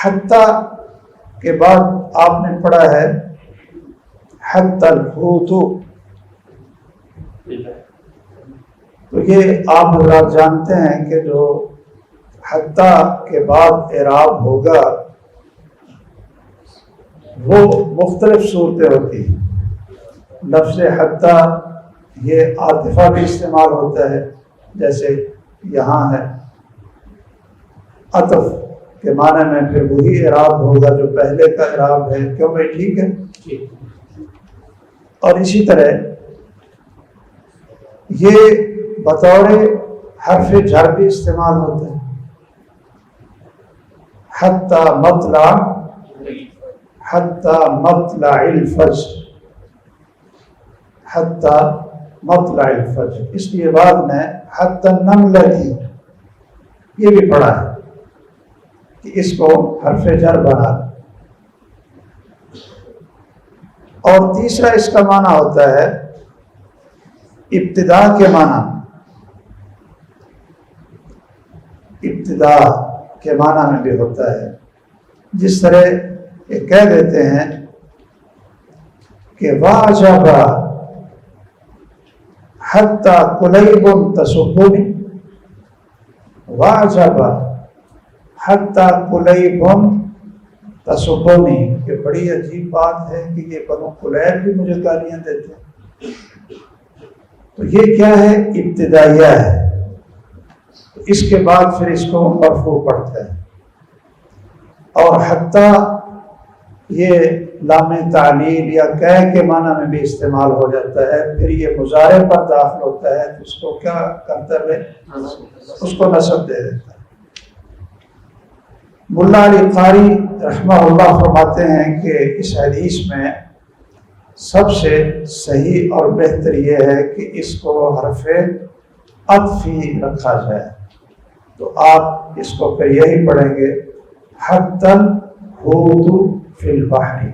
حتی کے بعد آپ نے پڑھا ہے حتی الحوت، تو یہ آپ حضرات جانتے ہیں کہ جو حتی کے بعد اعراب ہوگا وہ مختلف صورتیں ہوتی ہیں. لفظ حتی یہ عاطفہ بھی استعمال ہوتا ہے، جیسے یہاں ہے عطف کے معنی میں پھر وہی اعراب ہوگا جو پہلے کا اعراب ہے. کیوں بھائی ٹھیک ہے؟ اور اسی طرح یہ بطور حرف جر بھی استعمال ہوتا ہے. حتی مطلع الفجر، حتی مطلع الفجر. اس لیے بعد میں حتی النملۃ یہ بھی پڑھا ہے کہ اس کو حرف جر بنا. اور تیسرا اس کا معنی ہوتا ہے ابتدا کے معنی، ابتدا کے معنی میں بھی ہوتا ہے. جس طرح یہ کہہ دیتے ہیں کہ وَعَجَبَ حَتَّى قُلَيْبٌ تَسُبُّنِي، وَعَجَبَ حَتَّى قُلَيْبٌ تَسُبُّنِي، کہ بڑی عجیب بات ہے کہ یہ بنو قلیب بھی مجھے گالیاں دیتے ہیں. تو یہ کیا ہے؟ ابتدائیہ ہے. اس کے بعد پھر اس کو مرفوع پڑھتا ہے. اور حتیٰ یہ لام تعلیل یا کہہ کے معنی میں بھی استعمال ہو جاتا ہے. پھر یہ مضارع پر داخل ہوتا ہے تو اس کو کیا کرتا ہے؟ اس کو نصب دے دیتا ہے. ملا علی قاری رحمہ اللہ فرماتے ہیں کہ اس حدیث میں سب سے صحیح اور بہتر یہ ہے کہ اس کو حرف عطفی رکھا جائے. تو آپ اس کو پھر یہی پڑھیں گے حتی الحوت فی البحر.